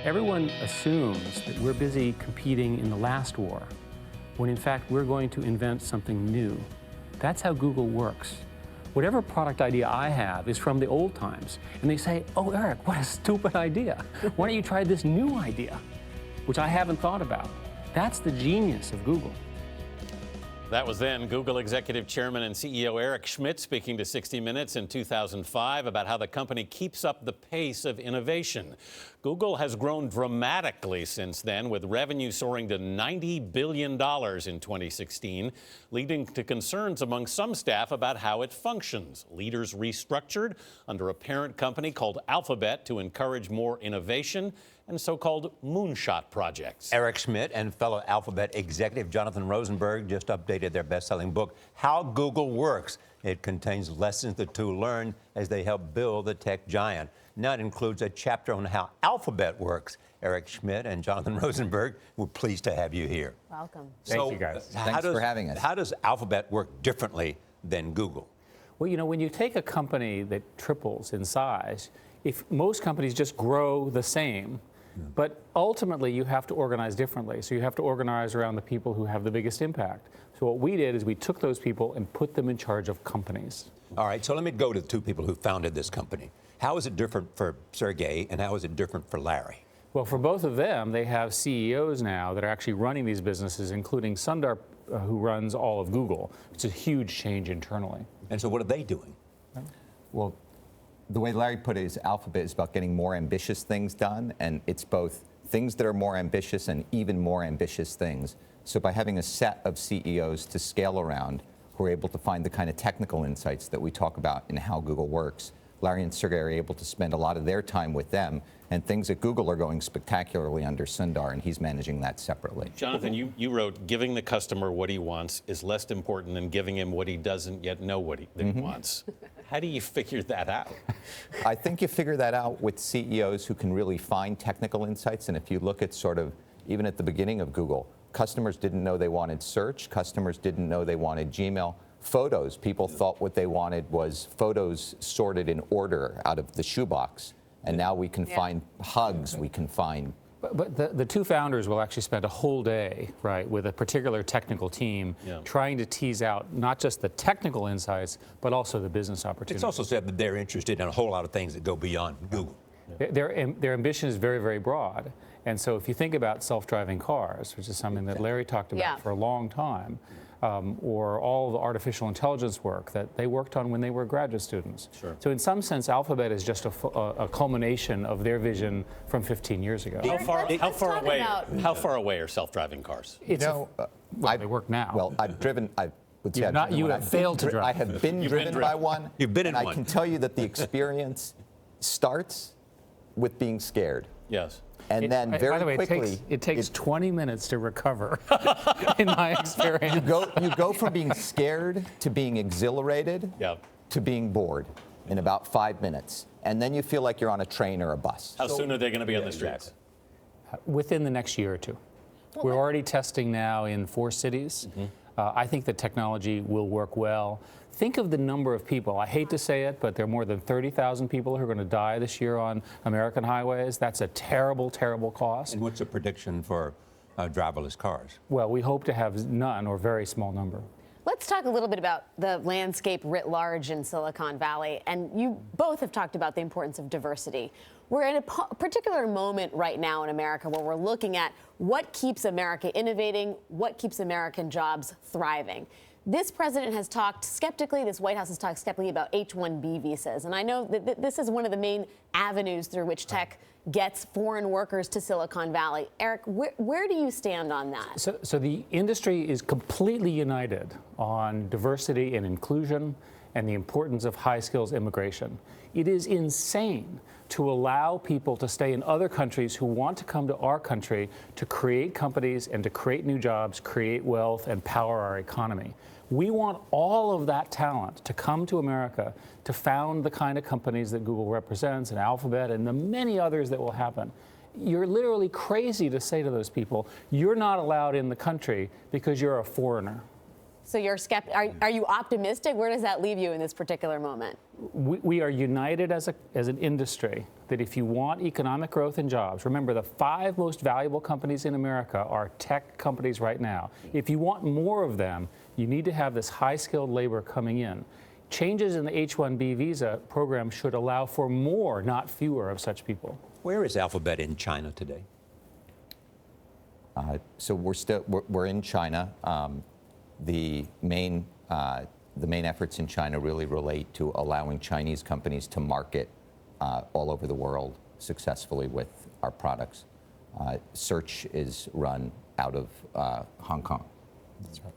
Everyone assumes that we're busy competing in the last war, when in fact we're going to invent something new. That's how Google works. Whatever product idea I have is from the old times, and they say, oh, Eric, what a stupid idea. Why don't you try this new idea, which I haven't thought about? That's the genius of Google. That was then Google Executive Chairman and CEO Eric Schmidt speaking to 60 Minutes in 2005 about how the company keeps up the pace of innovation. Google has grown dramatically since then, with revenue soaring to $90 billion in 2016, leading to concerns among some staff about how it functions. Leaders restructured under a parent company called Alphabet to encourage more innovation and so-called moonshot projects. Eric Schmidt and fellow Alphabet executive Jonathan Rosenberg just updated their best-selling book, How Google Works. It contains lessons the two learned as they help build the tech giant. Now it includes a chapter on how Alphabet works. Eric Schmidt and Jonathan Rosenberg, we're pleased to have you here. Welcome. Thank you, guys. Thanks for having us. How does Alphabet work differently than Google? Well, you know, when you take a company that triples in size, if most companies just grow the same, but ultimately you have to organize differently. So you have to organize around the people who have the biggest impact. So what we did is we took those people and put them in charge of companies. All right, so let me go to the two people who founded this company. How is it different for Sergey and how is it different for Larry? Well, for both of them, they have CEOs now that are actually running these businesses, including Sundar, who runs all of Google. It's a huge change internally. And so what are they doing? Well, the way Larry put it is Alphabet is about getting more ambitious things done, and it's both things that are more ambitious and even more ambitious things. So by having a set of CEOs to scale around who are able to find the kind of technical insights that we talk about in how Google works, Larry and Sergey are able to spend a lot of their time with them, and things at Google are going spectacularly under Sundar, and he's managing that separately. Jonathan, you wrote, giving the customer what he wants is less important than giving him what he doesn't yet know what he wants. How do you figure that out? I think you figure that out with CEOs who can really find technical insights, and if you look at sort of, even at the beginning of Google, customers didn't know they wanted search, customers didn't know they wanted Gmail. Photos, people thought what they wanted was photos sorted in order out of the shoebox. And now we can find hugs, we can find... But the two founders will actually spend a whole day, right, with a particular technical team trying to tease out not just the technical insights, but also the business opportunities. It's also said that they're interested in a whole lot of things that go beyond Google. Their ambition is very, very broad. And so if you think about self-driving cars, which is something that Larry talked about for a long time, or all the artificial intelligence work that they worked on when they were graduate students. Sure. So in some sense, Alphabet is just a culmination of their vision from 15 years ago. How far away are self-driving cars? Well, they work now. Well, I've driven... You have failed to drive. I have been driven by one. You've been in and one. I can tell you that the experience starts with being scared. Yes. And then very by the way, quickly... it takes 20 minutes to recover, in my experience. You go from being scared to being exhilarated to being bored in about 5 minutes. And then you feel like you're on a train or a bus. How soon are they going to be on the streets? Within the next year or two. We're already testing now in 4 cities. I think the technology will work well. Think of the number of people. I hate to say it, but there are more than 30,000 people who are going to die this year on American highways. That's a terrible, terrible cost. And what's the prediction for driverless cars? Well, we hope to have none or very small number. Let's talk a little bit about the landscape writ large in Silicon Valley. And you both have talked about the importance of diversity. We're in a particular moment right now in America where we're looking at what keeps America innovating, what keeps American jobs thriving. This president has talked skeptically, this White House has talked skeptically about H-1B visas. And I know that this is one of the main avenues through which tech gets foreign workers to Silicon Valley. Eric, where do you stand on that? So the industry is completely united on diversity and inclusion and the importance of high skills immigration. It is insane to allow people to stay in other countries who want to come to our country to create companies and to create new jobs, create wealth, and power our economy. We want all of that talent to come to America to found the kind of companies that Google represents and Alphabet and the many others that will happen. You're literally crazy to say to those people, you're not allowed in the country because you're a foreigner. So you're are you optimistic? Where does that leave you in this particular moment? We are united as an industry that if you want economic growth and jobs, remember the 5 most valuable companies in America are tech companies right now. If you want more of them, you need to have this high-skilled labor coming in. Changes in the H-1B visa program should allow for more, not fewer, of such people. Where is Alphabet in China today? So we're in China. The main efforts in China really relate to allowing Chinese companies to market all over the world successfully with our products. Search is run out of Hong Kong. That's right.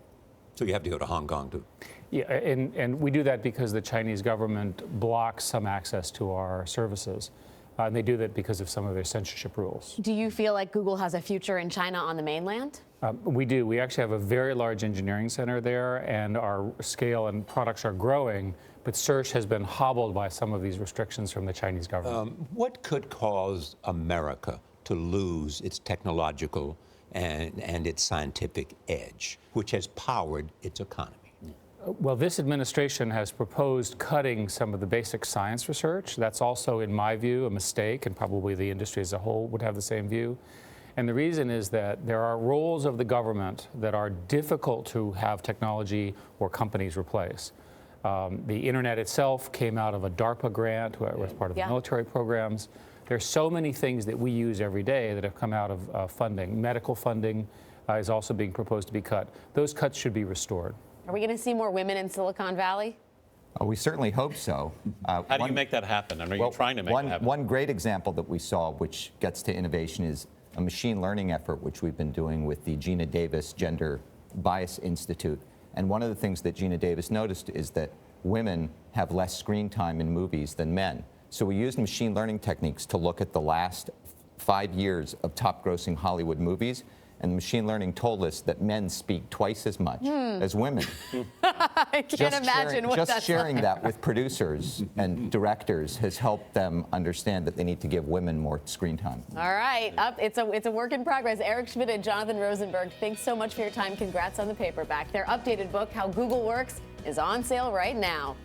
So you have to go to Hong Kong too. Yeah, and we do that because the Chinese government blocks some access to our services. And they do that because of some of their censorship rules. Do you feel like Google has a future in China on the mainland? We do. We actually have a very large engineering center there, and our scale and products are growing, but search has been hobbled by some of these restrictions from the Chinese government. What could cause America to lose its technological and its scientific edge, which has powered its economy? Well, this administration has proposed cutting some of the basic science research. That's also, in my view, a mistake, and probably the industry as a whole would have the same view. And the reason is that there are roles of the government that are difficult to have technology or companies replace. The internet itself came out of a DARPA grant, was part of the military programs. There's so many things that we use every day that have come out of funding. Medical funding is also being proposed to be cut. Those cuts should be restored. Are we going to see more women in Silicon Valley? We certainly hope so. How do you make that happen? And are you trying to make it happen? One great example that we saw, which gets to innovation, is a machine learning effort which we've been doing with the Gina Davis Gender Bias Institute. And one of the things that Gina Davis noticed is that women have less screen time in movies than men. So we used machine learning techniques to look at the last 5 years of top grossing Hollywood movies. And machine learning told us that men speak twice as much as women. I can't imagine what that's Just sharing like. that with producers and directors has helped them understand that they need to give women more screen time. All right, it's a work in progress. Eric Schmidt and Jonathan Rosenberg, thanks so much for your time. Congrats on the paperback. Their updated book, How Google Works, is on sale right now.